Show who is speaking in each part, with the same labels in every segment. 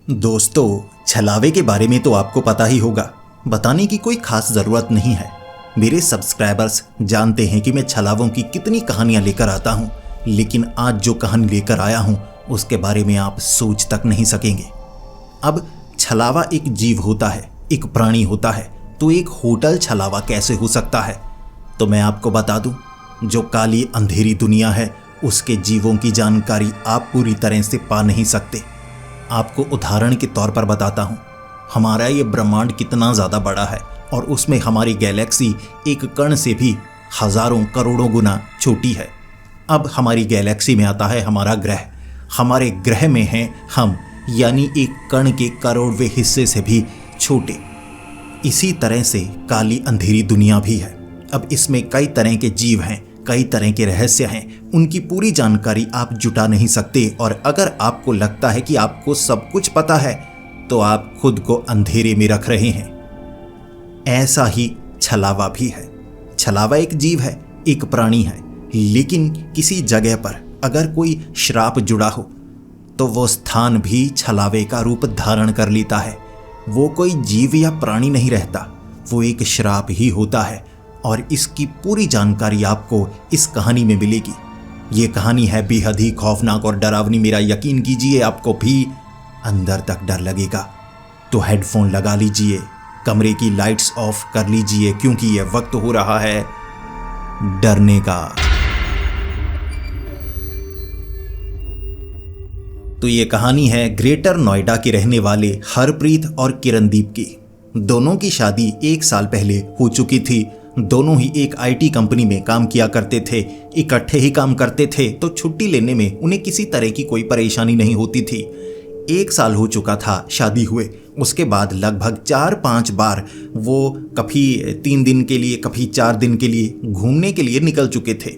Speaker 1: दोस्तों, छलावे के बारे में तो आपको पता ही होगा, बताने की कोई खास ज़रूरत नहीं है। मेरे सब्सक्राइबर्स जानते हैं कि मैं छलावों की कितनी कहानियां लेकर आता हूं, लेकिन आज जो कहानी लेकर आया हूं उसके बारे में आप सोच तक नहीं सकेंगे। अब छलावा एक जीव होता है, एक प्राणी होता है, तो एक होटल छलावा कैसे हो सकता है? तो मैं आपको बता दूं, जो काली अंधेरी दुनिया है उसके जीवों की जानकारी आप पूरी तरह से पा नहीं सकते। आपको उदाहरण के तौर पर बताता हूँ, हमारा ये ब्रह्मांड कितना ज़्यादा बड़ा है और उसमें हमारी गैलेक्सी एक कण से भी हज़ारों करोड़ों गुना छोटी है। अब हमारी गैलेक्सी में आता है हमारा ग्रह, हमारे ग्रह में हैं हम, यानी एक कण के करोड़वें हिस्से से भी छोटे। इसी तरह से काली अंधेरी दुनिया भी है। अब इसमें कई तरह के जीव हैं, कई तरह के रहस्य हैं, उनकी पूरी जानकारी आप जुटा नहीं सकते। और अगर आपको लगता है कि आपको सब कुछ पता है तो आप खुद को अंधेरे में रख रहे हैं। ऐसा ही छलावा भी है। छलावा एक जीव है, एक प्राणी है, लेकिन किसी जगह पर अगर कोई श्राप जुड़ा हो तो वो स्थान भी छलावे का रूप धारण कर लेता है। वो कोई जीव या प्राणी नहीं रहता, वो एक श्राप ही होता है। और इसकी पूरी जानकारी आपको इस कहानी में मिलेगी। ये कहानी है बेहद ही खौफनाक और डरावनी। मेरा यकीन कीजिए, आपको भी अंदर तक डर लगेगा। तो हेडफोन लगा लीजिए, कमरे की लाइट्स ऑफ कर लीजिए, क्योंकि यह वक्त हो रहा है डरने का। तो ये कहानी है ग्रेटर नोएडा के रहने वाले हरप्रीत और किरणदीप की। दोनों की शादी 1 साल पहले हो चुकी थी। दोनों ही एक आईटी कंपनी में काम किया करते थे, इकट्ठे ही काम करते थे, तो छुट्टी लेने में उन्हें किसी तरह की कोई परेशानी नहीं होती थी। 1 साल हो चुका था शादी हुए। उसके बाद लगभग 4-5 बार वो कभी 3 दिन के लिए, कभी 4 दिन के लिए घूमने के लिए निकल चुके थे।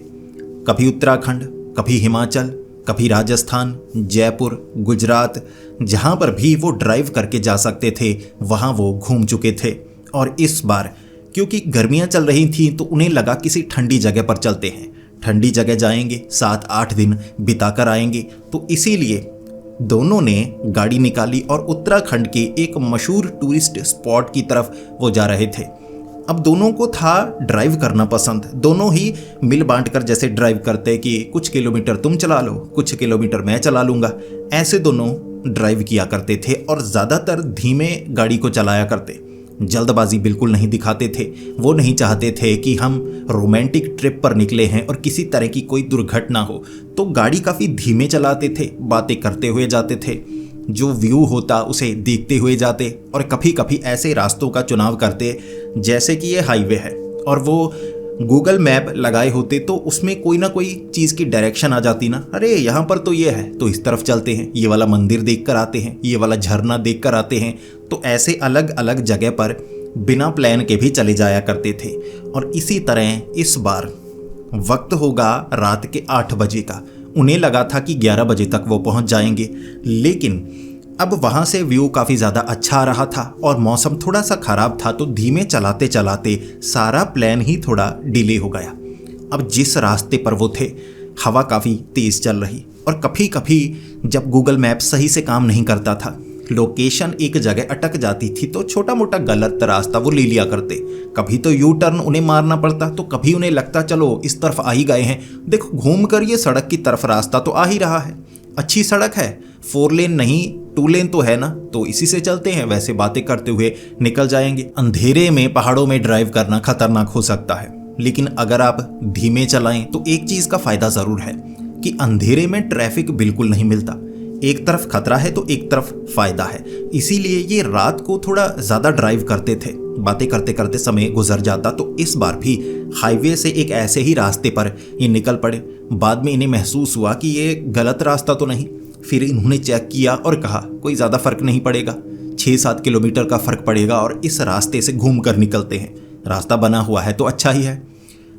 Speaker 1: कभी उत्तराखंड, कभी हिमाचल, कभी राजस्थान, जयपुर, गुजरात, जहाँ पर भी वो ड्राइव करके जा सकते थे वहाँ वो घूम चुके थे। और इस बार क्योंकि गर्मियां चल रही थीं तो उन्हें लगा किसी ठंडी जगह पर चलते हैं, ठंडी जगह जाएंगे, 7-8 दिन बिताकर आएंगे। तो इसीलिए दोनों ने गाड़ी निकाली और उत्तराखंड के एक मशहूर टूरिस्ट स्पॉट की तरफ वो जा रहे थे। अब दोनों को था ड्राइव करना पसंद। दोनों ही मिल बांट कर जैसे ड्राइव करते कि कुछ किलोमीटर तुम चला लो, कुछ किलोमीटर मैं चला लूँगा, ऐसे दोनों ड्राइव किया करते थे और ज़्यादातर धीमे गाड़ी को चलाया करते। जल्दबाजी बिल्कुल नहीं दिखाते थे। वो नहीं चाहते थे कि हम रोमांटिक ट्रिप पर निकले हैं और किसी तरह की कोई दुर्घटना हो, तो गाड़ी काफ़ी धीमे चलाते थे, बातें करते हुए जाते थे, जो व्यू होता उसे देखते हुए जाते। और कभी कभी ऐसे रास्तों का चुनाव करते जैसे कि ये हाईवे है और वो गूगल मैप लगाए होते तो उसमें कोई ना कोई चीज़ की डायरेक्शन आ जाती ना, अरे यहाँ पर तो ये है तो इस तरफ चलते हैं, ये वाला मंदिर देख कर आते हैं, ये वाला झरना देख कर आते हैं। तो ऐसे अलग अलग जगह पर बिना प्लान के भी चले जाया करते थे। और इसी तरह इस बार वक्त होगा रात के 8 बजे का। उन्हें लगा था कि 11 बजे तक वो पहुँच जाएंगे, लेकिन अब वहाँ से व्यू काफ़ी ज़्यादा अच्छा आ रहा था और मौसम थोड़ा सा ख़राब था, तो धीमे चलाते चलाते सारा प्लान ही थोड़ा डिले हो गया। अब जिस रास्ते पर वो थे हवा काफ़ी तेज़ चल रही और कभी कभी जब गूगल मैप सही से काम नहीं करता था, लोकेशन एक जगह अटक जाती थी, तो छोटा मोटा गलत रास्ता वो ले लिया करते। कभी तो यू टर्न उन्हें मारना पड़ता, तो कभी उन्हें लगता चलो इस तरफ आ ही गए हैं, देखो घूम कर ये सड़क की तरफ रास्ता तो आ ही रहा है, अच्छी सड़क है, 4 लेन नहीं 2 लेन तो है ना, तो इसी से चलते हैं। वैसे बातें करते हुए निकल जाएंगे। अंधेरे में पहाड़ों में ड्राइव करना खतरनाक हो सकता है, लेकिन अगर आप धीमे चलाएं तो एक चीज़ का फ़ायदा ज़रूर है कि अंधेरे में ट्रैफिक बिल्कुल नहीं मिलता। एक तरफ खतरा है तो एक तरफ फ़ायदा है। इसीलिए ये रात को थोड़ा ज़्यादा ड्राइव करते थे। बातें करते करते समय गुजर जाता, तो इस बार भी हाईवे से एक ऐसे ही रास्ते पर ये निकल पड़े। बाद में इन्हें महसूस हुआ कि ये गलत रास्ता तो नहीं। फिर इन्होंने चेक किया और कहा कोई ज़्यादा फ़र्क नहीं पड़ेगा, 6-7 किलोमीटर का फ़र्क पड़ेगा और इस रास्ते से घूम कर निकलते हैं। रास्ता बना हुआ है तो अच्छा ही है।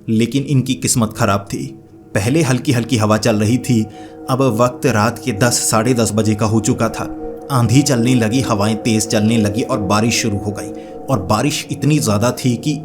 Speaker 1: लेकिन इनकी किस्मत ख़राब थी। पहले हल्की हल्की हवा चल रही थी, अब वक्त रात के 10 साढ़े 10 बजे का हो चुका था। आंधी चलने लगी, हवाएं तेज़ चलने लगी और बारिश शुरू हो गई। और बारिश इतनी ज़्यादा थी कि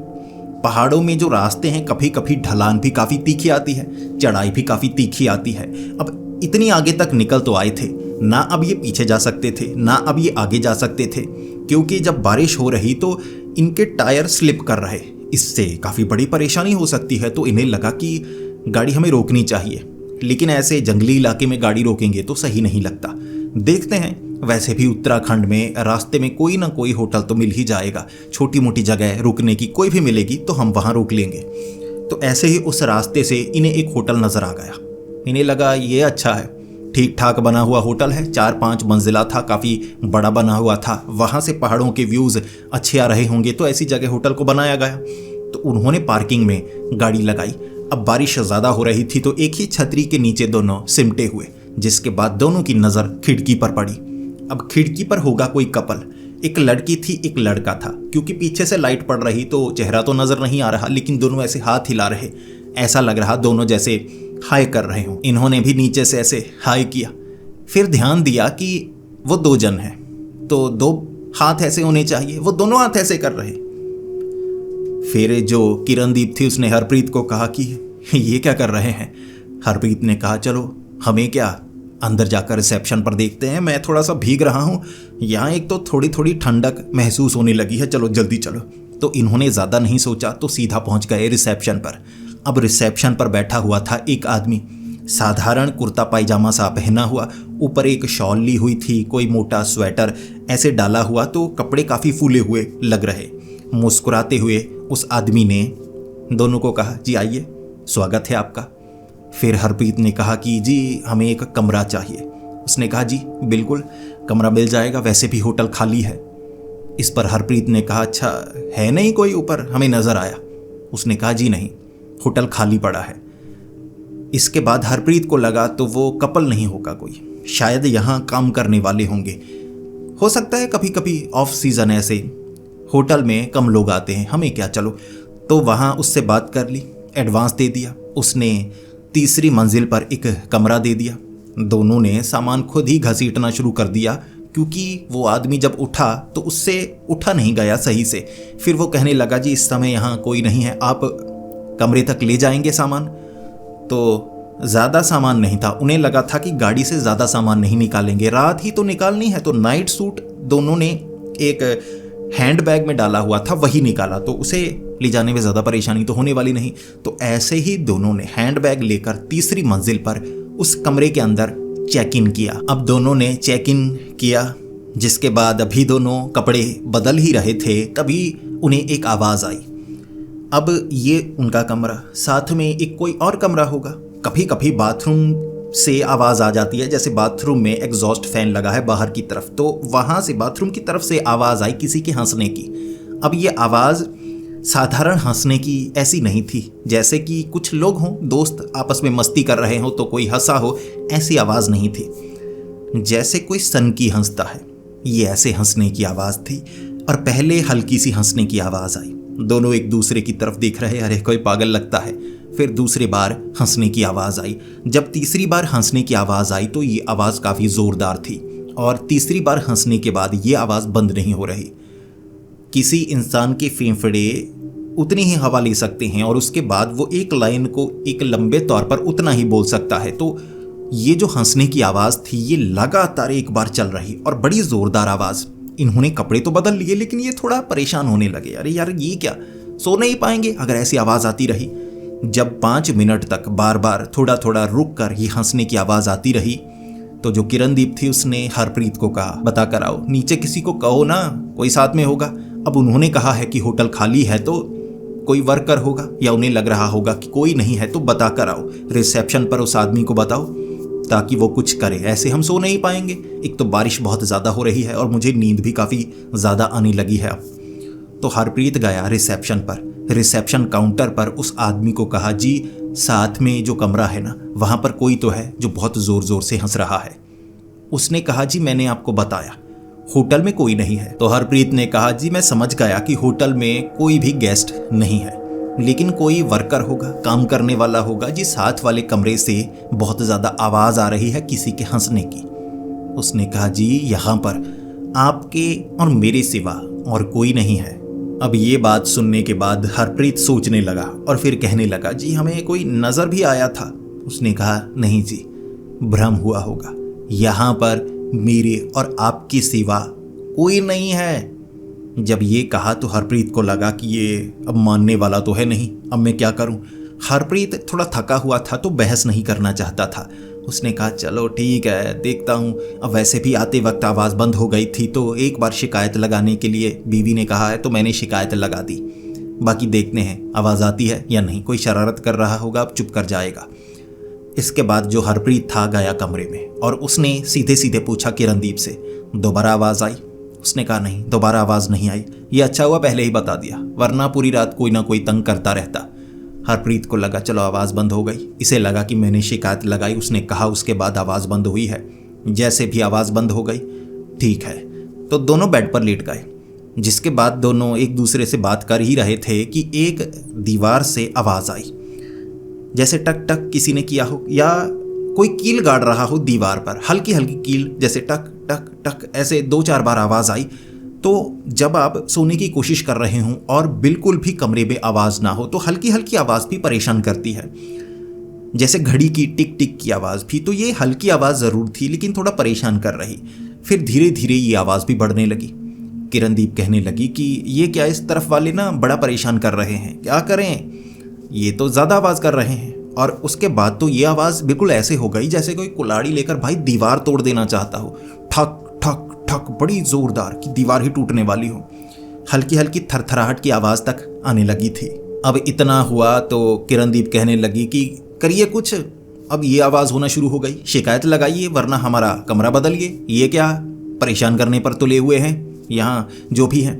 Speaker 1: पहाड़ों में जो रास्ते हैं कभी कभी ढलान भी काफ़ी तीखी आती है, चढ़ाई भी काफ़ी तीखी आती है। अब इतनी आगे तक निकल तो आए थे, ना अब ये पीछे जा सकते थे ना अब ये आगे जा सकते थे, क्योंकि जब बारिश हो रही तो इनके टायर स्लिप कर रहे, इससे काफ़ी बड़ी परेशानी हो सकती है। तो इन्हें लगा कि गाड़ी हमें रोकनी चाहिए, लेकिन ऐसे जंगली इलाके में गाड़ी रोकेंगे तो सही नहीं लगता। देखते हैं, वैसे भी उत्तराखंड में रास्ते में कोई ना कोई होटल तो मिल ही जाएगा, छोटी मोटी जगह रुकने की कोई भी मिलेगी तो हम वहाँ रोक लेंगे। तो ऐसे ही उस रास्ते से इन्हें एक होटल नज़र आ गया। इन्हें लगा ये अच्छा है, ठीक ठाक बना हुआ होटल है, 4-5 मंजिला था, काफ़ी बड़ा बना हुआ था, वहाँ से पहाड़ों के व्यूज़ अच्छे आ रहे होंगे, तो ऐसी जगह होटल को बनाया गया। तो उन्होंने पार्किंग में गाड़ी लगाई। अब बारिश ज़्यादा हो रही थी तो एक ही छतरी के नीचे दोनों सिमटे हुए, जिसके बाद दोनों की नज़र खिड़की पर पड़ी। अब खिड़की पर होगा कोई कपल, एक लड़की थी एक लड़का था। क्योंकि पीछे से लाइट पड़ रही तो चेहरा तो नज़र नहीं आ रहा, लेकिन दोनों ऐसे हाथ हिला रहे, ऐसा लग रहा दोनों जैसे हाय कर रहे हों। इन्होंने भी नीचे से ऐसे हाय किया, फिर ध्यान दिया कि वो 2 जन हैं तो 2 हाथ ऐसे होने चाहिए, वो दोनों हाथ ऐसे कर रहे। फिर जो किरणदीप थी उसने हरप्रीत को कहा कि ये क्या कर रहे हैं। हरप्रीत ने कहा चलो हमें क्या, अंदर जाकर रिसेप्शन पर देखते हैं, मैं थोड़ा सा भीग रहा हूँ, यहाँ एक तो थोड़ी थोड़ी ठंडक महसूस होने लगी है, चलो जल्दी चलो। तो इन्होंने ज़्यादा नहीं सोचा तो सीधा पहुँच गए रिसेप्शन पर। अब रिसेप्शन पर बैठा हुआ था एक आदमी, साधारण कुर्ता पायजामा सा पहना हुआ, ऊपर एक शॉल ली हुई थी, कोई मोटा स्वेटर ऐसे डाला हुआ, तो कपड़े काफ़ी फूले हुए लग रहे। मुस्कुराते हुए उस आदमी ने दोनों को कहा जी आइए, स्वागत है आपका। फिर हरप्रीत ने कहा कि जी हमें एक कमरा चाहिए। उसने कहा जी बिल्कुल कमरा मिल जाएगा, वैसे भी होटल खाली है। इस पर हरप्रीत ने कहा अच्छा है नहीं कोई ऊपर, हमें नज़र आया। उसने कहा जी नहीं, होटल खाली पड़ा है। इसके बाद हरप्रीत को लगा तो वो कपल नहीं होगा कोई, शायद यहाँ काम करने वाले होंगे, हो सकता है कभी कभी ऑफ सीज़न ऐसे होटल में कम लोग आते हैं, हमें क्या, चलो। तो वहाँ उससे बात कर ली, एडवांस दे दिया। उसने तीसरी मंजिल पर एक कमरा दे दिया। दोनों ने सामान खुद ही घसीटना शुरू कर दिया, क्योंकि वो आदमी जब उठा तो उससे उठा नहीं गया सही से। फिर वो कहने लगा जी इस समय यहाँ कोई नहीं है, आप कमरे तक ले जाएंगे सामान। तो ज़्यादा सामान नहीं था, उन्हें लगा था कि गाड़ी से ज़्यादा सामान नहीं निकालेंगे, रात ही तो निकालनी है। तो नाइट सूट दोनों ने एक हैंड बैग में डाला हुआ था वही निकाला, तो उसे ले जाने में ज़्यादा परेशानी तो होने वाली नहीं। तो ऐसे ही दोनों ने हैंड बैग लेकर तीसरी मंजिल पर उस कमरे के अंदर चेक इन किया। अब दोनों ने चेक इन किया, जिसके बाद अभी दोनों कपड़े बदल ही रहे थे, तभी उन्हें एक आवाज़ आई। अब ये उनका कमरा, साथ में एक कोई और कमरा होगा। कभी कभी बाथरूम से आवाज़ आ जाती है, जैसे बाथरूम में एग्जॉस्ट फैन लगा है बाहर की तरफ, तो वहाँ से बाथरूम की तरफ से आवाज़ आई किसी के हंसने की। अब ये आवाज़ साधारण हंसने की ऐसी नहीं थी, जैसे कि कुछ लोग हों, दोस्त आपस में मस्ती कर रहे हों तो कोई हंसा हो, ऐसी आवाज़ नहीं थी। जैसे कोई सन की हंसता है, ये ऐसे हंसने की आवाज़ थी। और पहले हल्की सी हंसने की आवाज़ आई, दोनों एक दूसरे की तरफ देख रहे, अरे कोई पागल लगता है। फिर दूसरी बार हंसने की आवाज़ आई। जब तीसरी बार हंसने की आवाज़ आई तो ये आवाज़ काफ़ी ज़ोरदार थी, और तीसरी बार हंसने के बाद ये आवाज़ बंद नहीं हो रही। किसी इंसान के फेफड़े उतनी ही हवा ले सकते हैं, और उसके बाद वो एक लाइन को एक लंबे तौर पर उतना ही बोल सकता है। तो ये जो हंसने की आवाज़ थी ये लगातार एक बार चल रही, और बड़ी ज़ोरदार आवाज़। इन्होंने कपड़े तो बदल लिए, लेकिन ये थोड़ा परेशान होने लगे, अरे यार ये क्या, सो नहीं पाएंगे अगर ऐसी आवाज़ आती रही। जब 5 मिनट तक बार बार थोड़ा थोड़ा रुक कर ये हंसने की आवाज़ आती रही, तो जो किरणदीप थी उसने हरप्रीत को कहा बता कर आओ, नीचे किसी को कहो ना, कोई साथ में होगा। अब उन्होंने कहा है कि होटल खाली है, तो कोई वर्कर होगा, या उन्हें लग रहा होगा कि कोई नहीं है तो बता कर आओ, रिसेप्शन पर उस आदमी को बताओ ताकि वो कुछ करे, ऐसे हम सो नहीं पाएंगे। एक तो बारिश बहुत ज़्यादा हो रही है और मुझे नींद भी काफ़ी ज़्यादा आने लगी है अब। तो हरप्रीत गया रिसेप्शन पर, रिसेप्शन काउंटर पर उस आदमी को कहा जी साथ में जो कमरा है ना, वहाँ पर कोई तो है जो बहुत ज़ोर ज़ोर से हंस रहा है। उसने कहा जी मैंने आपको बताया होटल में कोई नहीं है। तो हरप्रीत ने कहा जी मैं समझ गया कि होटल में कोई भी गेस्ट नहीं है, लेकिन कोई वर्कर होगा, काम करने वाला होगा, जिस हाथ वाले कमरे से बहुत ज़्यादा आवाज़ आ रही है किसी के हंसने की। उसने कहा जी यहाँ पर आपके और मेरे सिवा और कोई नहीं है। अब ये बात सुनने के बाद हरप्रीत सोचने लगा और फिर कहने लगा जी हमें कोई नज़र भी आया था। उसने कहा नहीं जी, भ्रम हुआ होगा, यहाँ पर मेरे और आपके सिवा कोई नहीं है। जब ये कहा तो हरप्रीत को लगा कि ये अब मानने वाला तो है नहीं, अब मैं क्या करूं। हरप्रीत थोड़ा थका हुआ था तो बहस नहीं करना चाहता था। उसने कहा चलो ठीक है, देखता हूं। अब वैसे भी आते वक्त आवाज़ बंद हो गई थी तो एक बार शिकायत लगाने के लिए बीवी ने कहा है तो मैंने शिकायत लगा दी। बाकी देखते हैं आवाज़ आती है या नहीं। कोई शरारत कर रहा होगा, अब चुप कर जाएगा। इसके बाद जो हरप्रीत था गया कमरे में और उसने सीधे सीधे पूछा किरणदीप से, दोबारा आवाज़ आई? उसने कहा नहीं, दोबारा आवाज़ नहीं आई। ये अच्छा हुआ पहले ही बता दिया, वरना पूरी रात कोई ना कोई तंग करता रहता। हरप्रीत को लगा चलो आवाज़ बंद हो गई। इसे लगा कि मैंने शिकायत लगाई, उसने कहा उसके बाद आवाज़ बंद हुई है। जैसे भी आवाज़ बंद हो गई, ठीक है, तो दोनों बेड पर लेट गए। जिसके बाद दोनों एक दूसरे से बात कर ही रहे थे कि एक दीवार से आवाज़ आई, जैसे टक टक किसी ने किया हो या कोई कील गाड़ रहा हो दीवार पर, हल्की हल्की कील, जैसे टक टक टक, ऐसे 2-4 बार आवाज़ आई। तो जब आप सोने की कोशिश कर रहे हों और बिल्कुल भी कमरे में आवाज़ ना हो तो हल्की हल्की आवाज़ भी परेशान करती है, जैसे घड़ी की टिक टिक की आवाज़ भी। तो ये हल्की आवाज़ ज़रूर थी लेकिन थोड़ा परेशान कर रही। फिर धीरे धीरे ये आवाज़ भी बढ़ने लगी। किरणदीप कहने लगी कि ये क्या, इस तरफ वाले ना बड़ा परेशान कर रहे हैं, क्या करें, ये तो ज़्यादा आवाज़ कर रहे हैं। और उसके बाद तो ये आवाज़ बिल्कुल ऐसे हो गई जैसे कोई कुल्हाड़ी लेकर भाई दीवार तोड़ देना चाहता हो। ठक ठक ठक, बड़ी ज़ोरदार कि दीवार ही टूटने वाली हो। हल्की हल्की थरथराहट की आवाज़ तक आने लगी थी। अब इतना हुआ तो किरणदीप कहने लगी कि करिए कुछ, अब ये आवाज़ होना शुरू हो गई, शिकायत लगाइए वरना हमारा कमरा बदलिए। ये क्या परेशान करने पर तुले हुए हैं यहाँ जो भी हैं।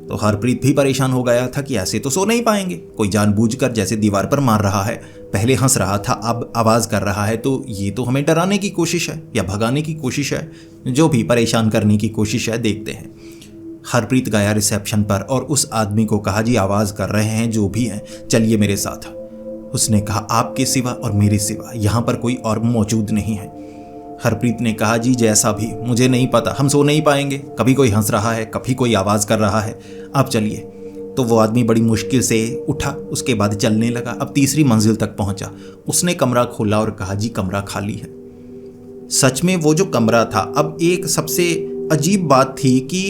Speaker 1: तो हरप्रीत भी परेशान हो गया था कि ऐसे तो सो नहीं पाएंगे, कोई जानबूझकर जैसे दीवार पर मार रहा है, पहले हंस रहा था अब आवाज़ कर रहा है, तो ये तो हमें डराने की कोशिश है या भगाने की कोशिश है, जो भी परेशान करने की कोशिश है, देखते हैं। हरप्रीत गया रिसेप्शन पर और उस आदमी को कहा जी आवाज़ कर रहे हैं जो भी हैं, चलिए मेरे साथ। उसने कहा आपके सिवा और मेरे सिवा यहाँ पर कोई और मौजूद नहीं है। हरप्रीत ने कहा जी जैसा भी, मुझे नहीं पता, हम सो नहीं पाएंगे, कभी कोई हंस रहा है, कभी कोई आवाज़ कर रहा है, आप चलिए। तो वो आदमी बड़ी मुश्किल से उठा, उसके बाद चलने लगा। अब तीसरी मंजिल तक पहुंचा। उसने कमरा खोला और कहा जी कमरा खाली है। सच में वो जो कमरा था, अब एक सबसे अजीब बात थी कि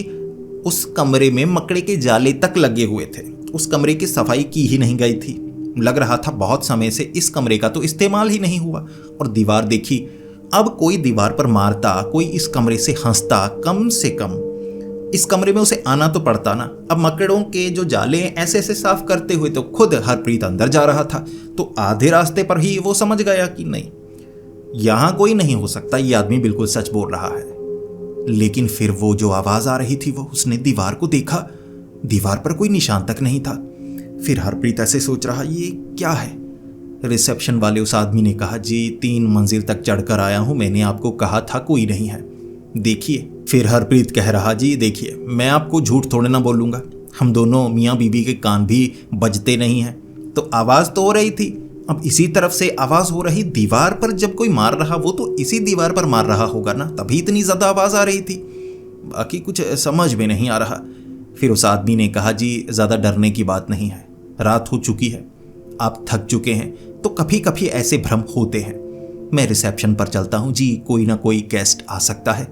Speaker 1: उस कमरे में मकड़े के जाले तक लगे हुए थे। उस कमरे की सफाई की ही नहीं गई थी। लग रहा था बहुत समय से इस कमरे का तो इस्तेमाल ही नहीं हुआ। और दीवार देखी, अब कोई दीवार पर मारता, कोई इस कमरे से हंसता, कम से कम इस कमरे में उसे आना तो पड़ता ना। अब मकड़ों के जो जाले ऐसे ऐसे साफ करते हुए तो खुद हरप्रीत अंदर जा रहा था, तो आधे रास्ते पर ही वो समझ गया कि नहीं, यहां कोई नहीं हो सकता, ये आदमी बिल्कुल सच बोल रहा है। लेकिन फिर वो जो आवाज आ रही थी, वो उसने दीवार को देखा, दीवार पर कोई निशान तक नहीं था। फिर हरप्रीत ऐसे सोच रहा, ये क्या है। रिसेप्शन वाले उस आदमी ने कहा जी 3 मंजिल तक चढ़कर आया हूं, मैंने आपको कहा था कोई नहीं है, देखिए। फिर हरप्रीत कह रहा जी देखिए, मैं आपको झूठ थोड़े ना बोलूँगा, हम दोनों मियाँ बीवी के कान भी बजते नहीं हैं, तो आवाज़ तो हो रही थी। अब इसी तरफ से आवाज़ हो रही, दीवार पर जब कोई मार रहा वो तो इसी दीवार पर मार रहा होगा ना, तभी इतनी ज़्यादा आवाज़ आ रही थी। बाकी कुछ समझ में नहीं आ रहा। फिर उस आदमी ने कहा जी ज़्यादा डरने की बात नहीं है, रात हो चुकी है, आप थक चुके हैं, तो कभी कभी ऐसे भ्रम होते हैं। मैं रिसेप्शन पर चलता हूँ जी, कोई ना कोई गेस्ट आ सकता है,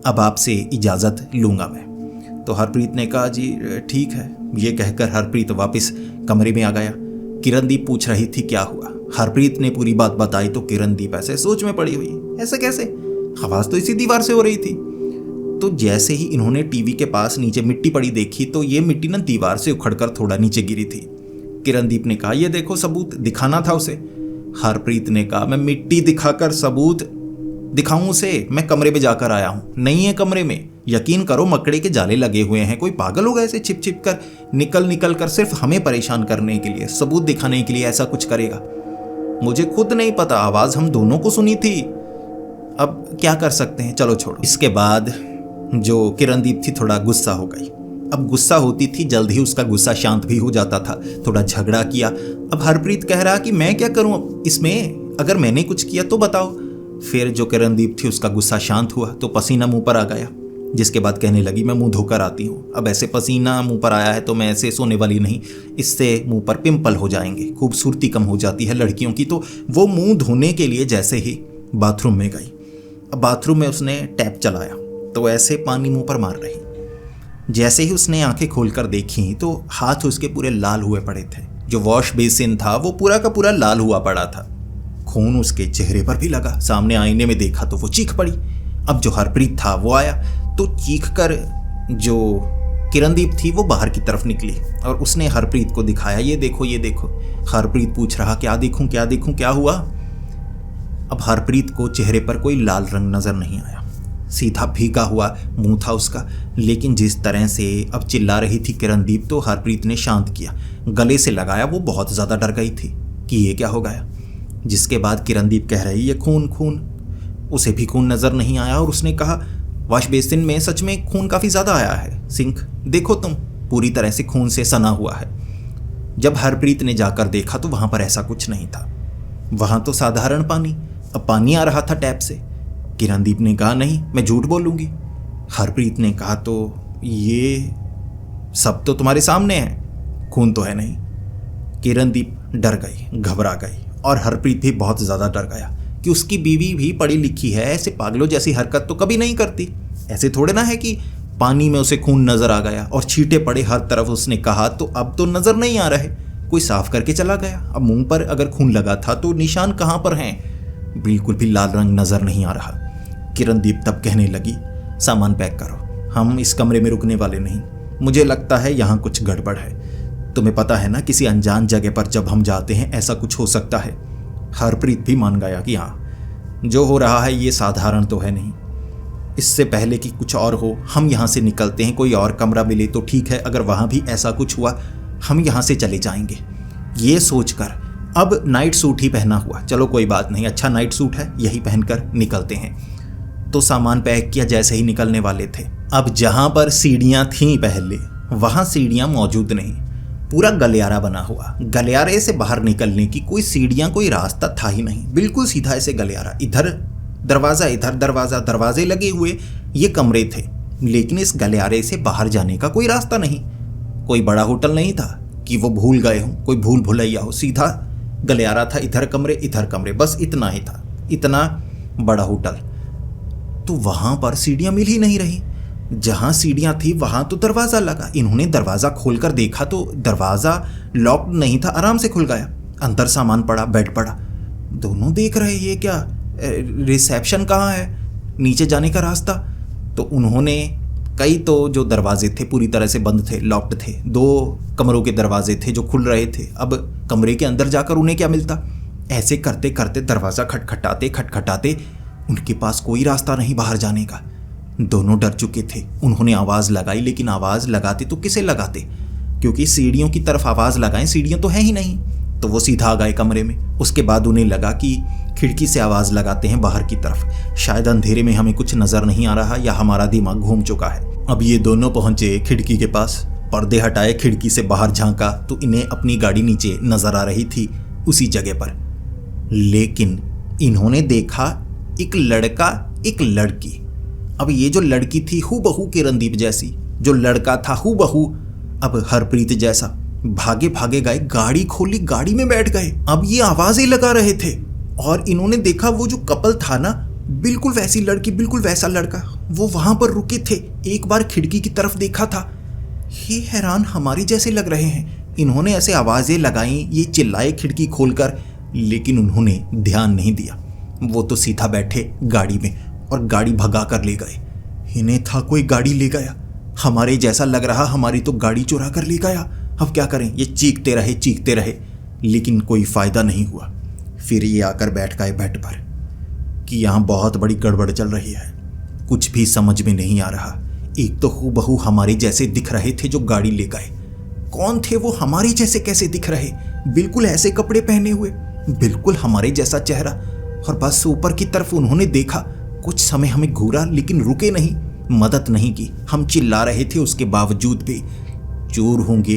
Speaker 1: अब आपसे इजाज़त लूँगा मैं। तो हरप्रीत ने कहा जी ठीक है। ये कहकर हरप्रीत वापस कमरे में आ गया। किरणदीप पूछ रही थी क्या हुआ। हरप्रीत ने पूरी बात बताई तो किरणदीप ऐसे सोच में पड़ी हुई, ऐसे कैसे, आवाज़ तो इसी दीवार से हो रही थी। तो जैसे ही इन्होंने टीवी के पास नीचे मिट्टी पड़ी देखी तो ये मिट्टी ना दीवार से उखड़कर थोड़ा नीचे गिरी थी। किरणदीप ने कहा ये देखो सबूत, दिखाना था उसे। हरप्रीत ने कहा मैं मिट्टी दिखाकर सबूत दिखाऊं उसे, मैं कमरे में जाकर आया हूं, नहीं है कमरे में, यकीन करो मकड़े के जाले लगे हुए हैं, कोई पागल होगा ऐसे छिप छिप कर निकल कर सिर्फ हमें परेशान करने के लिए, सबूत दिखाने के लिए ऐसा कुछ करेगा। मुझे खुद नहीं पता, आवाज हम दोनों को सुनी थी, अब क्या कर सकते हैं, चलो छोड़ो। इसके बाद जो किरणदीप थी थोड़ा गुस्सा हो गई। अब गुस्सा होती थी जल्द ही उसका गुस्सा शांत भी हो जाता था। थोड़ा झगड़ा किया। अब हरप्रीत कह रहा कि मैं क्या करूं इसमें, अगर मैंने कुछ किया तो बताओ। फिर जो किरणदीप थी उसका गुस्सा शांत हुआ तो पसीना मुंह पर आ गया, जिसके बाद कहने लगी मैं मुंह धोकर आती हूँ। अब ऐसे पसीना मुंह पर आया है तो मैं ऐसे सोने वाली नहीं, इससे मुंह पर पिंपल हो जाएंगे, खूबसूरती कम हो जाती है लड़कियों की। तो वो मुंह धोने के लिए जैसे ही बाथरूम में गई, अब बाथरूम में उसने टैप चलाया तो ऐसे पानी मुंह पर मार रही। जैसे ही उसने आंखें खोलकर देखी तो हाथ उसके पूरे लाल हुए पड़े थे। जो वॉश बेसिन था वो पूरा का पूरा लाल हुआ पड़ा था। खून उसके चेहरे पर भी लगा। सामने आईने में देखा तो वो चीख पड़ी। अब जो हरप्रीत था वो आया तो चीख कर जो किरणदीप थी वो बाहर की तरफ निकली और उसने हरप्रीत को दिखाया, ये देखो ये देखो। हरप्रीत पूछ रहा, क्या देखूं क्या देखूं, क्या हुआ? अब हरप्रीत को चेहरे पर कोई लाल रंग नजर नहीं आया, सीधा भीगा हुआ मुंह था उसका। लेकिन जिस तरह से अब चिल्ला रही थी किरणदीप तो हरप्रीत ने शांत किया, गले से लगाया। वो बहुत ज़्यादा डर गई थी कि ये क्या हो गया। जिसके बाद किरणदीप कह रही, ये खून खून। उसे भी खून नज़र नहीं आया और उसने कहा, वॉश बेसिन में सच में खून काफ़ी ज़्यादा आया है, सिंक देखो तुम, पूरी तरह से खून से सना हुआ है। जब हरप्रीत ने जाकर देखा तो वहाँ पर ऐसा कुछ नहीं था। वहाँ तो साधारण पानी, अब पानी आ रहा था टैप से। किरणदीप ने कहा, नहीं मैं झूठ बोलूँगी। हरप्रीत ने कहा, तो ये सब तो तुम्हारे सामने है, खून तो है नहीं। किरणदीप डर गई, घबरा गई और हरप्रीत भी बहुत ज़्यादा डर गया कि उसकी बीवी भी पढ़ी लिखी है, ऐसे पागलों जैसी हरकत तो कभी नहीं करती। ऐसे थोड़े ना है कि पानी में उसे खून नज़र आ गया और छींटे पड़े हर तरफ। उसने कहा, तो अब तो नज़र नहीं आ रहे, कोई साफ करके चला गया। अब मुंह पर अगर खून लगा था तो निशान कहाँ पर हैं? बिल्कुल भी लाल रंग नज़र नहीं आ रहा। किरणदीप तब कहने लगी, सामान पैक करो, हम इस कमरे में रुकने वाले नहीं। मुझे लगता है यहाँ कुछ गड़बड़ है। तुम्हें पता है ना, किसी अनजान जगह पर जब हम जाते हैं ऐसा कुछ हो सकता है। हरप्रीत भी मान गया कि हाँ, जो हो रहा है ये साधारण तो है नहीं। इससे पहले कि कुछ और हो, हम यहाँ से निकलते हैं। कोई और कमरा मिले तो ठीक है, अगर वहाँ भी ऐसा कुछ हुआ हम यहाँ से चले जाएंगे। ये सोचकर अब नाइट सूट ही पहना हुआ, चलो कोई बात नहीं, अच्छा नाइट सूट है, यही पहनकर निकलते हैं। तो सामान पैक किया, जैसे ही निकलने वाले थे, अब जहाँ पर सीढ़ियाँ थीं पहले, वहाँ सीढ़ियाँ मौजूद नहीं, पूरा गलियारा बना हुआ। गलियारे से बाहर निकलने की कोई सीढ़ियाँ, कोई रास्ता था ही नहीं, बिल्कुल सीधा ऐसे गलियारा, इधर दरवाज़ा इधर दरवाज़ा, दरवाजे लगे हुए ये कमरे थे, लेकिन इस गलियारे से बाहर जाने का कोई रास्ता नहीं। कोई बड़ा होटल नहीं था कि वो भूल गए हों, कोई भूल भुलैया हो, सीधा गलियारा था, इधर कमरे, बस इतना ही था, इतना बड़ा होटल। तो वहाँ पर सीढ़ियाँ मिल ही नहीं रही। जहाँ सीढ़ियाँ थी वहाँ तो दरवाज़ा लगा। इन्होंने दरवाज़ा खोलकर देखा तो दरवाज़ा लॉक्ड नहीं था, आराम से खुल गया। अंदर सामान पड़ा, बेड पड़ा। दोनों देख रहे, ये क्या, रिसेप्शन कहाँ है, नीचे जाने का रास्ता? तो उन्होंने कई तो जो दरवाजे थे पूरी तरह से बंद थे, लॉक्ड थे। 2 कमरों के दरवाजे थे जो खुल रहे थे। अब कमरे के अंदर जाकर उन्हें क्या मिलता? ऐसे करते करते दरवाज़ा खटखटाते उनके पास कोई रास्ता नहीं बाहर जाने का। दोनों डर चुके थे। उन्होंने आवाज़ लगाई, लेकिन आवाज़ लगाते तो किसे लगाते, क्योंकि सीढ़ियों की तरफ आवाज़ लगाएं, सीढ़ियाँ तो हैं ही नहीं। तो वो सीधा आ गए कमरे में। उसके बाद उन्हें लगा कि खिड़की से आवाज़ लगाते हैं बाहर की तरफ, शायद अंधेरे में हमें कुछ नज़र नहीं आ रहा या हमारा दिमाग घूम चुका है। अब ये दोनों पहुँचे खिड़की के पास, पर्दे हटाए, खिड़की से बाहर झांका तो इन्हें अपनी गाड़ी नीचे नज़र आ रही थी उसी जगह पर। लेकिन इन्होंने देखा एक लड़का, एक लड़की। अब ये जो लड़की थी हूबहू किरणदीप जैसी, जो लड़का था हूबहू अब हरप्रीत जैसा। भागे भागे गए, गाड़ी खोली, गाड़ी में बैठ गए। अब ये आवाज़ें लगा रहे थे और इन्होंने देखा वो जो कपल था ना, बिल्कुल वैसी लड़की, बिल्कुल वैसा लड़का, वो वहाँ पर रुके थे। एक बार खिड़की की तरफ देखा था। ये हैरान, हमारे जैसे लग रहे हैं। इन्होंने ऐसे आवाज़ें लगाई, ये चिल्लाए खिड़की खोलकर, लेकिन उन्होंने ध्यान नहीं दिया। वो तो सीधा बैठे गाड़ी में और गाड़ी भगा कर ले गए। इन्हें था कोई गाड़ी ले गया, हमारे जैसा लग रहा, हमारी तो गाड़ी चुरा कर ले गया। अब क्या करें? ये चीखते रहे, लेकिन कोई फ़ायदा नहीं हुआ। फिर ये आकर बैठ गए बेड पर कि यहाँ बहुत बड़ी गड़बड़ चल रही है, कुछ भी समझ में नहीं आ रहा। एक तो हूबहू हमारे जैसे दिख रहे थे जो गाड़ी ले गए। कौन थे वो? हमारे जैसे कैसे दिख रहे? बिल्कुल ऐसे कपड़े पहने हुए, बिल्कुल हमारे जैसा चेहरा। और बस ऊपर की तरफ उन्होंने देखा। कुछ समय हमें घूरा, लेकिन रुके नहीं, मदद नहीं की। हम चिल्ला रहे थे, उसके बावजूद भी। चोर होंगे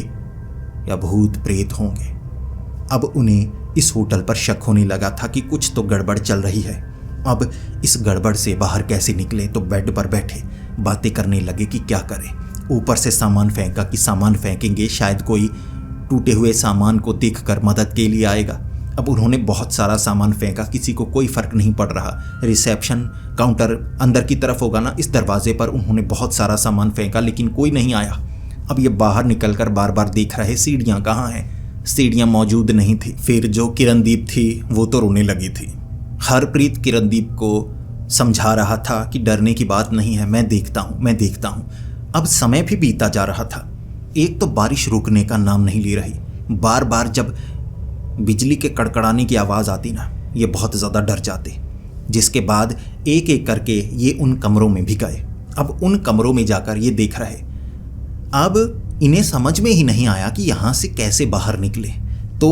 Speaker 1: या भूत प्रेत होंगे? अब उन्हें इस होटल पर शक होने लगा था कि कुछ तो गड़बड़ चल रही है। अब इस गड़बड़ से बाहर कैसे निकले? तो बेड पर बैठे बातें करने लगे कि क्या करें। ऊपर से सामान फेंका कि सामान फेंकेंगे, शायद कोई टूटे हुए सामान को देखकर मदद के लिए आएगा। अब उन्होंने बहुत सारा सामान फेंका, किसी को कोई फर्क नहीं पड़ रहा। रिसेप्शन काउंटर अंदर की तरफ होगा ना, इस दरवाजे पर उन्होंने बहुत सारा सामान फेंका लेकिन कोई नहीं आया। अब ये बाहर निकलकर बार बार देख रहे सीढ़ियाँ कहाँ हैं, सीढ़ियाँ मौजूद नहीं थी। फिर जो किरणदीप थी वो तो रोने लगी थी। हरप्रीत किरणदीप को समझा रहा था कि डरने की बात नहीं है, मैं देखता हूँ। अब समय भी बीता जा रहा था। एक तो बारिश रुकने का नाम नहीं ले रही। बार बार जब बिजली के कड़कड़ाने की आवाज़ आती ना, ये बहुत ज़्यादा डर जाते। जिसके बाद एक एक करके ये उन कमरों में भी गए। अब उन कमरों में जाकर ये देख रहे। अब इन्हें समझ में ही नहीं आया कि यहाँ से कैसे बाहर निकले। तो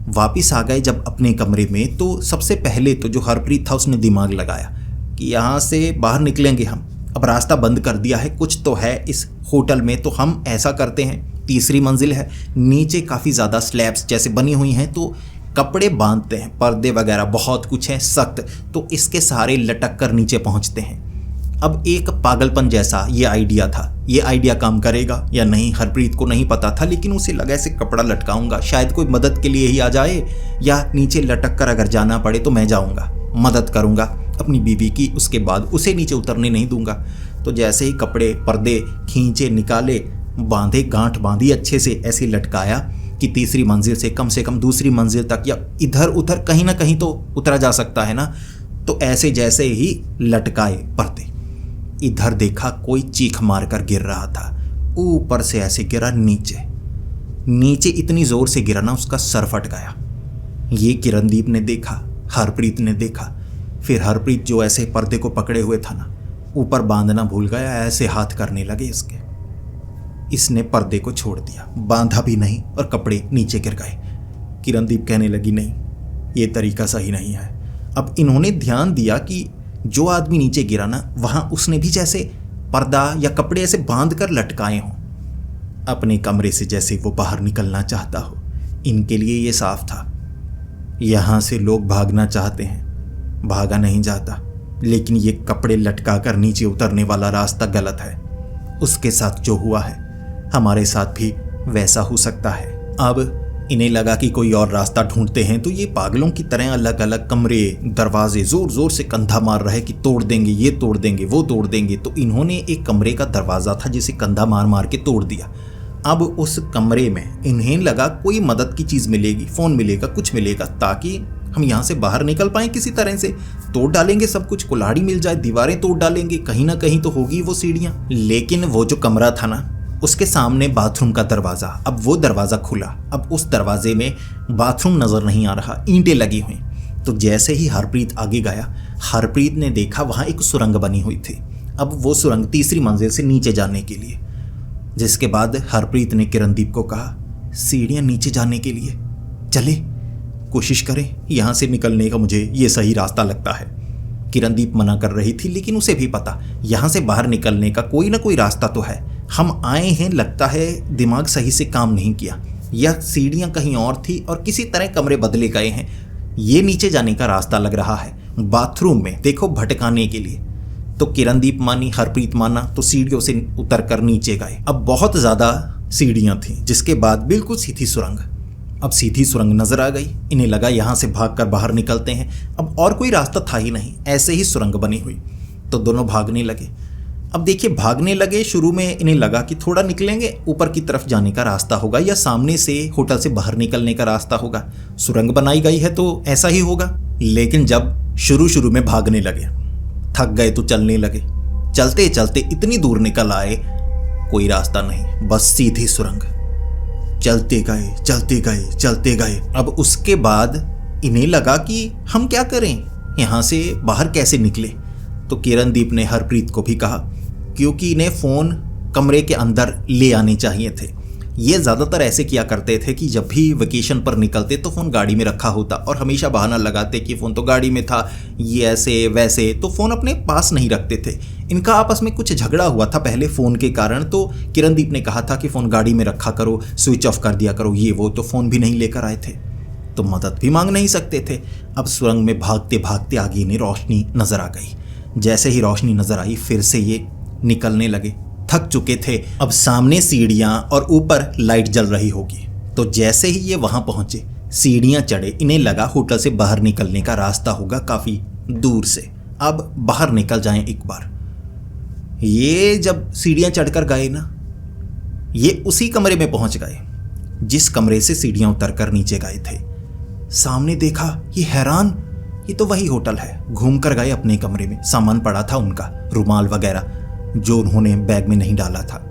Speaker 1: वापस आ गए जब अपने कमरे में, तो सबसे पहले तो जो हरप्रीत था उसने दिमाग लगाया कि यहाँ से बाहर निकलेंगे हम। अब रास्ता बंद कर दिया है, कुछ तो है इस होटल में, तो हम ऐसा करते हैं, तीसरी मंजिल है, नीचे काफ़ी ज़्यादा स्लैब्स जैसे बनी हुई हैं, तो कपड़े बांधते हैं, पर्दे वगैरह बहुत कुछ है सख्त, तो इसके सहारे लटक कर नीचे पहुंचते हैं। अब एक पागलपन जैसा ये आइडिया था। ये आइडिया काम करेगा या नहीं हरप्रीत को नहीं पता था, लेकिन उसे लगा ऐसे कपड़ा लटकाऊंगा, शायद कोई मदद के लिए ही आ जाए, या नीचे लटक कर अगर जाना पड़े तो मैं जाऊंगा, मदद करूंगा अपनी बीवी की, उसके बाद उसे नीचे उतरने नहीं दूंगा। तो जैसे ही कपड़े पर्दे खींचे, निकाले, बांधे, गांठ बांधी अच्छे से, ऐसे लटकाया कि तीसरी मंजिल से कम दूसरी मंजिल तक या इधर उधर कहीं ना कहीं तो उतरा जा सकता है ना। तो ऐसे जैसे ही लटकाए पर्दे, इधर देखा कोई चीख मारकर गिर रहा था। ऊपर से ऐसे गिरा नीचे इतनी जोर से गिरा ना उसका सर फट गया। ये किरणदीप ने देखा, हरप्रीत ने देखा। फिर हरप्रीत जो ऐसे पर्दे को पकड़े हुए था ना, ऊपर बांधना भूल गया, ऐसे हाथ करने लगे इसके। इसने पर्दे को छोड़ दिया, बांधा भी नहीं और कपड़े नीचे गिर गए। किरणदीप कहने लगी नहीं, ये तरीका सही नहीं है। अब इन्होंने ध्यान दिया कि जो आदमी नीचे गिरा ना, वहां उसने भी जैसे पर्दा या कपड़े ऐसे बांध कर लटकाए हों, अपने कमरे से जैसे वो बाहर निकलना चाहता हो। इनके लिए ये साफ था, यहां से लोग भागना चाहते हैं, भागा नहीं जाता, लेकिन ये कपड़े लटका कर नीचे उतरने वाला रास्ता गलत है। उसके साथ जो हुआ है हमारे साथ भी वैसा हो सकता है। अब इन्हें लगा कि कोई और रास्ता ढूंढते हैं, तो ये पागलों की तरह अलग अलग कमरे, दरवाजे जोर जोर से कंधा मार रहे कि तोड़ देंगे, ये तोड़ देंगे, वो तोड़ देंगे। तो इन्होंने एक कमरे का दरवाज़ा था जिसे कंधा मार मार के तोड़ दिया। अब उस कमरे में इन्हें लगा कोई मदद की चीज़ मिलेगी, फ़ोन मिलेगा, कुछ मिलेगा, ताकि हम यहाँ से बाहर निकल पाएँ किसी तरह से। तोड़ डालेंगे सब कुछ, कुल्हाड़ी मिल जाए, दीवारें तोड़ डालेंगे, कहीं ना कहीं तो होगी वो सीढ़ियाँ। लेकिन वो जो कमरा था ना, उसके सामने बाथरूम का दरवाज़ा, अब वो दरवाज़ा खुला। अब उस दरवाजे में बाथरूम नज़र नहीं आ रहा, ईंटें लगी हुई। तो जैसे ही हरप्रीत आगे गया, हरप्रीत ने देखा वहाँ एक सुरंग बनी हुई थी। अब वो सुरंग तीसरी मंजिल से नीचे जाने के लिए। जिसके बाद हरप्रीत ने किरणदीप को कहा, सीढ़ियाँ नीचे जाने के लिए चले, कोशिश करें, यहाँ से निकलने का मुझे ये सही रास्ता लगता है। किरणदीप मना कर रही थी, लेकिन उसे भी पता यहाँ से बाहर निकलने का कोई ना कोई रास्ता तो है। हम आए हैं, लगता है दिमाग सही से काम नहीं किया, यह सीढ़ियाँ कहीं और थी और किसी तरह कमरे बदले गए हैं। ये नीचे जाने का रास्ता लग रहा है, बाथरूम में देखो भटकाने के लिए। तो किरणदीप मानी, हरप्रीत माना, तो सीढ़ियों से उतर कर नीचे गए। अब बहुत ज़्यादा सीढ़ियाँ थीं, जिसके बाद बिल्कुल सीधी सुरंग। अब सीधी सुरंग नजर आ गई। इन्हें लगा यहाँ से भागकर बाहर निकलते हैं, अब और कोई रास्ता था ही नहीं, ऐसे ही सुरंग बनी हुई। तो दोनों भागने लगे। अब देखिए, भागने लगे, शुरू में इन्हें लगा कि थोड़ा निकलेंगे, ऊपर की तरफ जाने का रास्ता होगा या सामने से होटल से बाहर निकलने का रास्ता होगा, सुरंग बनाई गई है तो ऐसा ही होगा। लेकिन जब शुरू में भागने लगे, थक गए तो चलने लगे। चलते चलते इतनी दूर निकल आए, कोई रास्ता नहीं, बस सीधी सुरंग। चलते गए। अब उसके बाद इन्हें लगा कि हम क्या करें, यहाँ से बाहर कैसे निकले। तो किरणदीप ने हरप्रीत को भी कहा, क्योंकि इन्हें फ़ोन कमरे के अंदर ले आने चाहिए थे। ये ज़्यादातर ऐसे किया करते थे कि जब भी वेकेशन पर निकलते तो फ़ोन गाड़ी में रखा होता और हमेशा बहाना लगाते कि फ़ोन तो गाड़ी में था, ये ऐसे वैसे, तो फ़ोन अपने पास नहीं रखते थे। इनका आपस में कुछ झगड़ा हुआ था पहले फ़ोन के कारण, तो किरणदीप ने कहा था कि फ़ोन गाड़ी में रखा करो, स्विच ऑफ कर दिया करो, ये वो, तो फ़ोन भी नहीं लेकर आए थे, तो मदद भी मांग नहीं सकते थे। अब सुरंग में भागते भागते आगे इन्हें रोशनी नज़र आ गई। जैसे ही रोशनी नज़र आई, फिर से ये निकलने लगे। थक चुके थे, अब सामने सीढ़ियाँ और ऊपर लाइट जल रही होगी। तो जैसे ही ये वहाँ पहुँचे, सीढ़ियां चढ़े। इन्हें लगा होटल से बाहर निकलने का रास्ता होगा काफी दूर से, अब बाहर निकल जाएं एक बार। ये जब सीढ़ियां चढ़कर गए ना, ये उसी कमरे में पहुंच गए जिस कमरे से सीढ़ियां उतरकर नीचे गए थे। सामने देखा, ये हैरान, ये तो वही होटल है। घूम कर गए अपने कमरे में, सामान पड़ा था उनका, रुमाल वगैरह जो उन्होंने बैग में नहीं डाला था,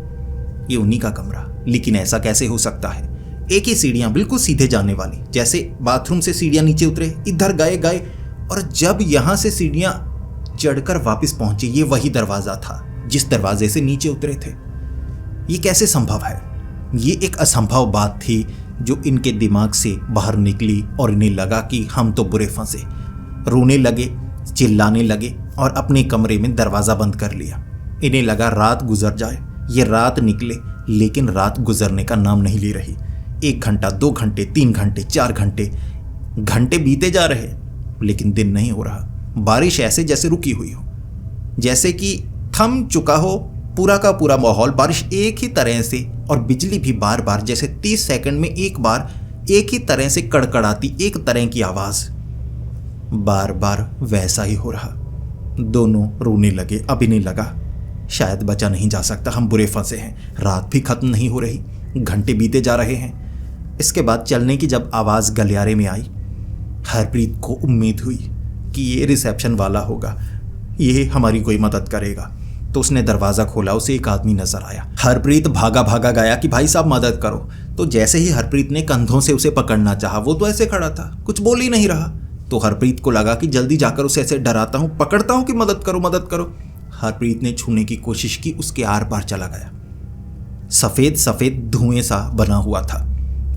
Speaker 1: ये उन्हीं का कमरा। लेकिन ऐसा कैसे हो सकता है? एक ही सीढ़ियां बिल्कुल सीधे जाने वाली, जैसे बाथरूम से सीढ़ियां नीचे उतरे, इधर गए और जब यहां से सीढ़ियां चढ़कर वापस पहुंचे, ये वही दरवाजा था जिस दरवाजे से नीचे उतरे थे। ये कैसे संभव है? ये एक असंभव बात थी जो इनके दिमाग से बाहर निकली और इन्हें लगा कि हम तो बुरे फंसे। रोने लगे, चिल्लाने लगे और अपने कमरे में दरवाज़ा बंद कर लिया। इन्हें लगा रात गुजर जाए। ये रात निकले, लेकिन रात गुजरने का नाम नहीं ले रही। 1 घंटा, 2 घंटे, 3 घंटे, 4 घंटे, घंटे बीते जा रहे, लेकिन दिन नहीं हो रहा। बारिश ऐसे जैसे रुकी हुई हो, जैसे कि थम चुका हो पूरा का पूरा माहौल। बारिश एक ही तरह से, और बिजली भी बार बार, जैसे 30 सेकंड में एक बार एक ही तरह से कड़कड़ाती एक तरह की आवाज़, बार बार वैसा ही हो रहा। दोनों रोने लगे। अब इन्हें लगा शायद बचा नहीं जा सकता, हम बुरे फंसे हैं। रात भी खत्म नहीं हो रही, घंटे बीते जा रहे हैं। इसके बाद चलने की जब आवाज़ गलियारे में आई, हरप्रीत को उम्मीद हुई कि ये रिसेप्शन वाला होगा, ये हमारी कोई मदद करेगा। तो उसने दरवाज़ा खोला, उसे एक आदमी नजर आया। हरप्रीत भागा भागा गया कि भाई साहब मदद करो। तो जैसे ही हरप्रीत ने कंधों से उसे पकड़ना चाहा, वो तो ऐसे खड़ा था, कुछ बोल ही नहीं रहा। तो हरप्रीत को लगा कि जल्दी जाकर उसे ऐसे डराता हूँ, पकड़ता हूँ कि मदद करो मदद करो। हरप्रीत ने छूने की कोशिश की, उसके आर पार चला गया। सफ़ेद सफ़ेद धुएं सा बना हुआ था,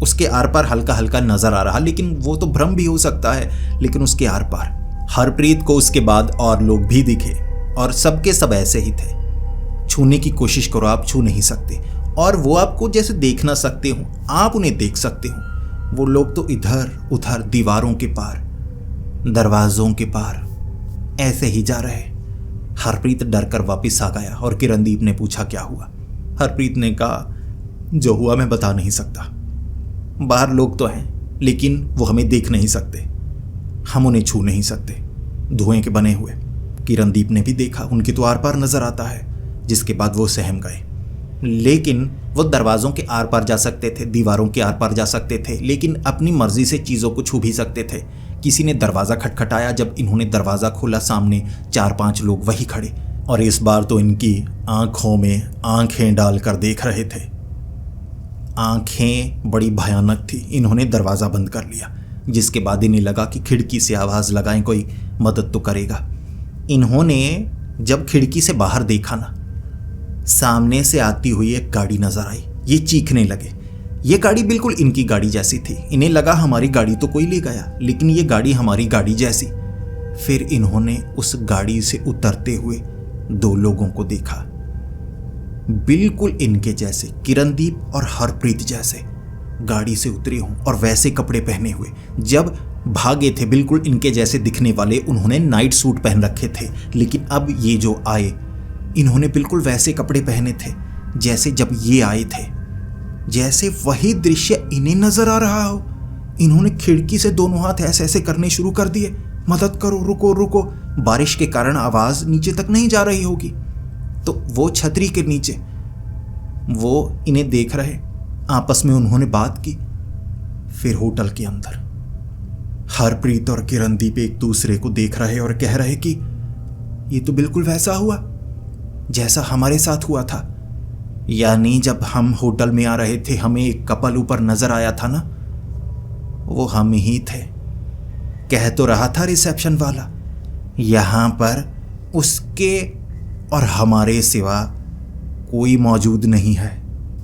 Speaker 1: उसके आर पार हल्का हल्का नजर आ रहा, लेकिन वो तो भ्रम भी हो सकता है। लेकिन उसके आर पार हरप्रीत को उसके बाद और लोग भी दिखे, और सबके सब ऐसे ही थे। छूने की कोशिश करो, आप छू नहीं सकते, और वो आपको जैसे देख ना सकते हो, आप उन्हें देख सकते हो। वो लोग तो इधर उधर, दीवारों के पार, दरवाजों के पार ऐसे ही जा रहे। हरप्रीत डर कर वापिस आ गया और किरणदीप ने पूछा क्या हुआ। हरप्रीत ने कहा जो हुआ मैं बता नहीं सकता। बाहर लोग तो हैं, लेकिन वो हमें देख नहीं सकते, हम उन्हें छू नहीं सकते, धुएं के बने हुए। किरणदीप ने भी देखा, उनकी तो आर पार नजर आता है। जिसके बाद वो सहम गए। लेकिन वो दरवाज़ों के आर पार जा सकते थे, दीवारों के आर पार जा सकते थे, लेकिन अपनी मर्जी से चीज़ों को छू भी सकते थे। किसी ने दरवाज़ा खटखटाया, जब इन्होंने दरवाज़ा खोला, सामने 4-5 लोग वही खड़े, और इस बार तो इनकी आंखों में आंखें डालकर देख रहे थे। आंखें बड़ी भयानक थी। इन्होंने दरवाज़ा बंद कर लिया, जिसके बाद इन्हें लगा कि खिड़की से आवाज़ लगाएं, कोई मदद तो करेगा। इन्होंने जब खिड़की से बाहर देखा ना, सामने से आती हुई एक गाड़ी नजर आई। ये चीखने लगे। ये गाड़ी बिल्कुल इनकी गाड़ी जैसी थी। इन्हें लगा हमारी गाड़ी तो कोई ले गया, लेकिन ये गाड़ी हमारी गाड़ी जैसी। फिर इन्होंने उस गाड़ी से उतरते हुए 2 लोगों को देखा, बिल्कुल इनके जैसे, किरणदीप और हरप्रीत जैसे, गाड़ी से उतरे हों और वैसे कपड़े पहने हुए। जब भागे थे बिल्कुल इनके जैसे दिखने वाले, उन्होंने नाइट सूट पहन रखे थे, लेकिन अब ये जो आए, इन्होंने बिल्कुल वैसे कपड़े पहने थे जैसे जब ये आए थे। जैसे वही दृश्य इन्हें नजर आ रहा हो। इन्होंने खिड़की से दोनों हाथ ऐसे ऐसे करने शुरू कर दिए, मदद करो, रुको रुको। बारिश के कारण आवाज नीचे तक नहीं जा रही होगी, तो वो छतरी के नीचे वो इन्हें देख रहे। आपस में उन्होंने बात की। फिर होटल के अंदर हरप्रीत और किरणदीप एक दूसरे को देख रहे और कह रहे कि ये तो बिल्कुल वैसा हुआ जैसा हमारे साथ हुआ था। यानी जब हम होटल में आ रहे थे, हमें एक कपल ऊपर नजर आया था ना, वो हम ही थे। कह तो रहा था रिसेप्शन वाला, यहां पर उसके और हमारे सिवा कोई मौजूद नहीं है।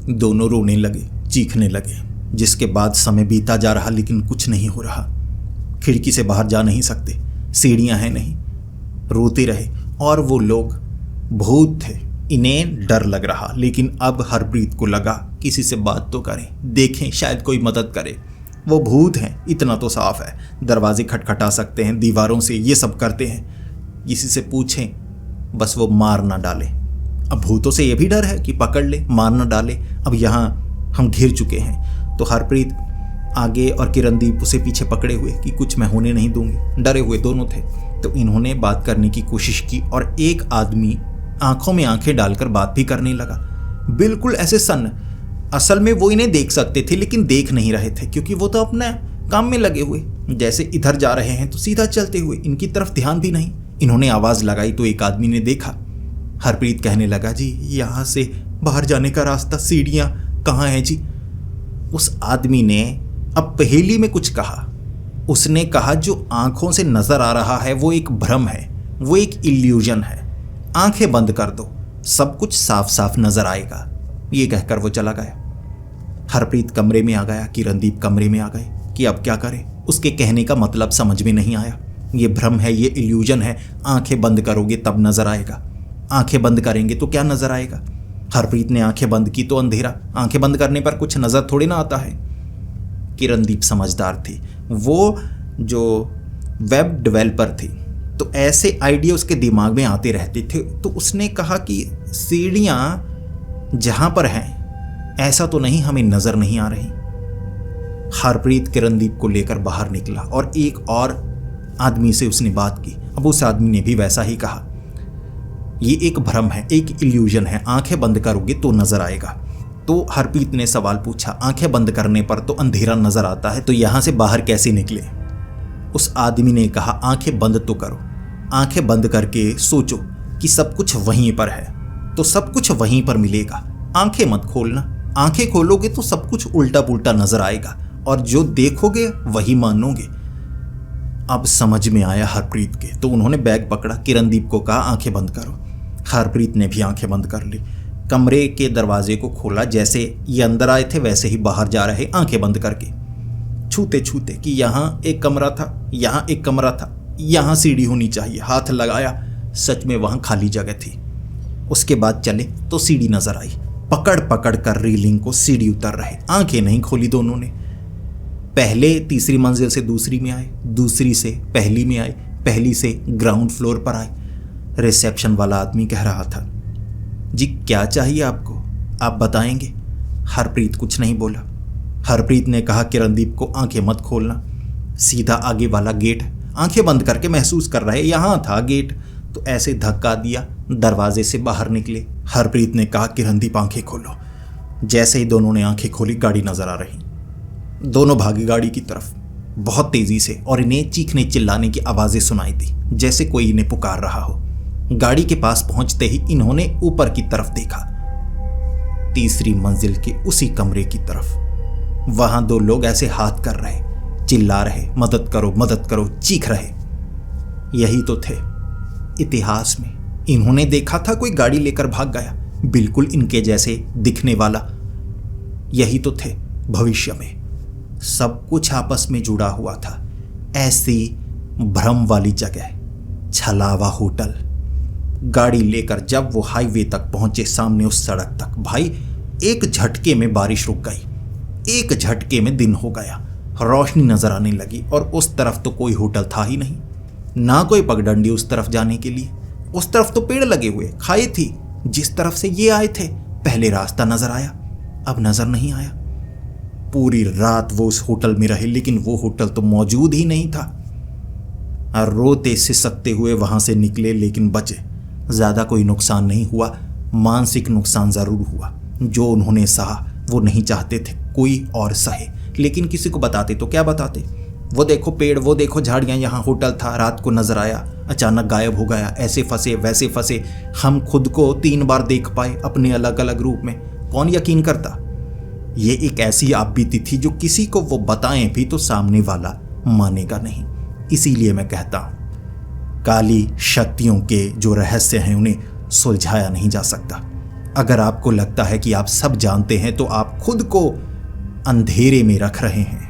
Speaker 1: दोनों रोने लगे, चीखने लगे। जिसके बाद समय बीता जा रहा, लेकिन कुछ नहीं हो रहा। खिड़की से बाहर जा नहीं सकते, सीढ़ियां हैं नहीं। रोते रहे। और वो लोग भूत थे, इन्हें डर लग रहा, लेकिन अब हरप्रीत को लगा किसी से बात तो करें, देखें शायद कोई मदद करे। वो भूत हैं, इतना तो साफ है। दरवाजे खटखटा सकते हैं, दीवारों से ये सब करते हैं। किसी से पूछें, बस वो मार ना डाले। अब भूतों से ये भी डर है कि पकड़ ले, मार ना डाले। अब यहाँ हम घिर चुके हैं। तो हरप्रीत आगे और किरणदीप उसे पीछे पकड़े हुए कि कुछ मैं होने नहीं दूंगी। डरे हुए दोनों थे। तो इन्होंने बात करने की कोशिश की और एक आदमी आंखों में आंखें डालकर बात भी करने लगा, बिल्कुल ऐसे सन्न। असल में वो इन्हें देख सकते थे लेकिन देख नहीं रहे थे क्योंकि वो तो अपना काम में लगे हुए, जैसे इधर जा रहे हैं तो सीधा चलते हुए, इनकी तरफ ध्यान भी नहीं। इन्होंने आवाज लगाई तो एक आदमी ने देखा। हरप्रीत कहने लगा, जी यहाँ से बाहर जाने का रास्ता, सीढ़ियाँ कहाँ हैं जी। उस आदमी ने अब पहेली में कुछ कहा। उसने कहा, जो आंखों से नजर आ रहा है वो एक भ्रम है, वो एक इल्यूजन है। आंखें बंद कर दो, सब कुछ साफ साफ नजर आएगा। ये कहकर वो चला गया। हरप्रीत कमरे में आ गया, किरणदीप कमरे में आ गए कि अब क्या करें। उसके कहने का मतलब समझ में नहीं आया। ये भ्रम है, ये इल्यूजन है, आंखें बंद करोगे तब नजर आएगा, आंखें बंद करेंगे तो क्या नजर आएगा। हरप्रीत ने आंखें बंद की तो अंधेरा, आंखें बंद करने पर कुछ नजर थोड़ी ना आता है। किरणदीप समझदार थी, वो जो वेब डेवलपर थी, तो ऐसे आइडिया उसके दिमाग में आते रहते थे। तो उसने कहा कि सीढ़ियाँ जहाँ पर हैं ऐसा तो नहीं, हमें नजर नहीं आ रही। हरप्रीत किरणदीप को लेकर बाहर निकला और एक और आदमी से उसने बात की। अब उस आदमी ने भी वैसा ही कहा, ये एक भ्रम है, एक इल्यूजन है, आंखें बंद करोगे तो नजर आएगा। तो हरप्रीत ने सवाल पूछा, आंखें बंद करने पर तो अंधेरा नजर आता है, तो यहां से बाहर कैसे निकले। उस आदमी ने कहा, आंखें बंद तो करो, आंखें बंद करके सोचो कि सब कुछ वहीं पर है, तो सब कुछ वहीं पर मिलेगा। आंखें मत खोलना, आंखें खोलोगे तो सब कुछ उल्टा पुल्टा नजर आएगा और जो देखोगे वही मानोगे। अब समझ में आया हरप्रीत के, तो उन्होंने बैग पकड़ा, किरणदीप को कहा, आंखें बंद करो। हरप्रीत ने भी आंखें बंद कर ली, कमरे के दरवाजे को खोला। जैसे ये अंदर आए थे वैसे ही बाहर जा रहे, आंखें बंद करके, छूते छूते कि यहाँ एक कमरा था, यहाँ एक कमरा था, यहाँ सीढ़ी होनी चाहिए। हाथ लगाया, सच में वहाँ खाली जगह थी। उसके बाद चले तो सीढ़ी नजर आई, पकड़ पकड़ कर रीलिंग को सीढ़ी उतर रहे। आंखें नहीं खोली दोनों ने। पहले तीसरी मंजिल से दूसरी में आए, दूसरी से पहली में आए, पहली से ग्राउंड फ्लोर पर आए। रिसेप्शन वाला आदमी कह रहा था, जी क्या चाहिए आपको, आप बताएंगे। हरप्रीत कुछ नहीं बोला। हरप्रीत ने कहा, किरणदीप को आंखें मत खोलना, सीधा आगे वाला गेट। आंखें बंद करके महसूस कर रहे, यहाँ था गेट, तो ऐसे धक्का दिया, दरवाजे से बाहर निकले। हरप्रीत ने कहा, किरणदीप आंखें खोलो। जैसे ही दोनों ने आंखें खोली, गाड़ी नजर आ रही। दोनों भागे गाड़ी की तरफ बहुत तेजी से, और इन्हें चीखने चिल्लाने की आवाजें सुनाई दी, जैसे कोई इन्हें पुकार रहा हो। गाड़ी के पास पहुंचते ही इन्होंने ऊपर की तरफ देखा, तीसरी मंजिल के उसी कमरे की तरफ। वहां दो लोग ऐसे हाथ कर रहे, चिल्ला रहे, मदद करो मदद करो, चीख रहे। यही तो थे इतिहास में। इन्होंने देखा था कोई गाड़ी लेकर भाग गया, बिल्कुल इनके जैसे दिखने वाला। यही तो थे भविष्य में। सब कुछ आपस में जुड़ा हुआ था। ऐसी भ्रम वाली जगह, छलावा होटल। गाड़ी लेकर जब वो हाईवे तक पहुंचे, सामने उस सड़क तक, भाई एक झटके में बारिश रुक गई, एक झटके में दिन हो गया, रोशनी नजर आने लगी। और उस तरफ तो कोई होटल था ही नहीं, ना कोई पगडंडी उस तरफ जाने के लिए। उस तरफ तो पेड़ लगे हुए, खाई थी। जिस तरफ से ये आए थे पहले रास्ता नजर आया, अब नजर नहीं आया। पूरी रात वो उस होटल में रहे, लेकिन वो होटल तो मौजूद ही नहीं था। और रोते सिसकते हुए वहां से निकले, लेकिन बचे। ज्यादा कोई नुकसान नहीं हुआ, मानसिक नुकसान जरूर हुआ। जो उन्होंने सहा वो नहीं चाहते थे कोई और सहे, लेकिन किसी को बताते तो क्या बताते। वो देखो पेड़, वो देखो झाड़ियां, यहाँ होटल था, रात को नजर आया, अचानक गायब हो गया। ऐसे फंसे वैसे फंसे, हम खुद को 3 बार देख पाए अपने अलग अलग रूप में। कौन यकीन करता। ये एक ऐसी आप बीती थी जो किसी को वो बताएं भी तो सामने वाला मानेगा नहीं। इसीलिए मैं कहता हूं, काली शक्तियों के जो रहस्य हैं उन्हें सुलझाया नहीं जा सकता। अगर आपको लगता है कि आप सब जानते हैं तो आप खुद को अंधेरे में रख रहे हैं।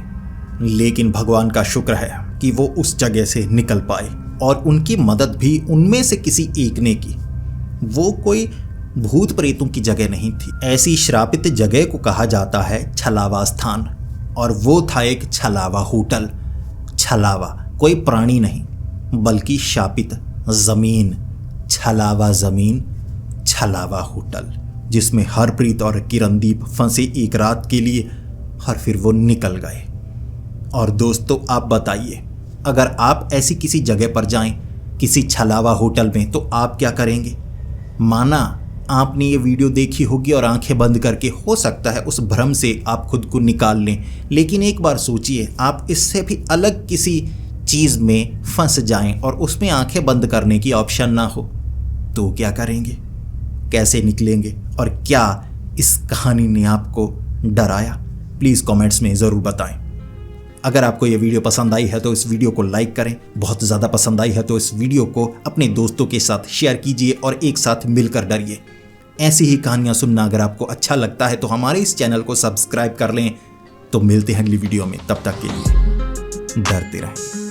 Speaker 1: लेकिन भगवान का शुक्र है कि वो उस जगह से निकल पाए, और उनकी मदद भी उनमें से किसी एक ने की। वो कोई भूत प्रेतों की जगह नहीं थी। ऐसी श्रापित जगह को कहा जाता है छलावा स्थान, और वो था एक छलावा होटल। छलावा कोई प्राणी नहीं, बल्कि शापित जमीन, छलावा जमीन, छलावा होटल, जिसमें हरप्रीत और किरणदीप फंसे एक रात के लिए, और फिर वो निकल गए। और दोस्तों आप बताइए, अगर आप ऐसी किसी जगह पर जाएं, किसी छलावा होटल में, तो आप क्या करेंगे? माना आपने ये वीडियो देखी होगी और आंखें बंद करके हो सकता है उस भ्रम से आप खुद को निकाल लें, लेकिन एक बार सोचिए आप इससे भी अलग किसी चीज़ में फंस जाएं और उसमें आंखें बंद करने की ऑप्शन ना हो, तो क्या करेंगे? कैसे निकलेंगे? और क्या इस कहानी ने आपको डराया? प्लीज़ कमेंट्स में ज़रूर बताएं। अगर आपको ये वीडियो पसंद आई है तो इस वीडियो को लाइक करें, बहुत ज़्यादा पसंद आई है तो इस वीडियो को अपने दोस्तों के साथ शेयर कीजिए और एक साथ मिलकर डरिए। ऐसी ही कहानियाँ सुनना अगर आपको अच्छा लगता है तो हमारे इस चैनल को सब्सक्राइब कर लें। तो मिलते हैं अगली वीडियो में, तब तक के लिए डरते रहें।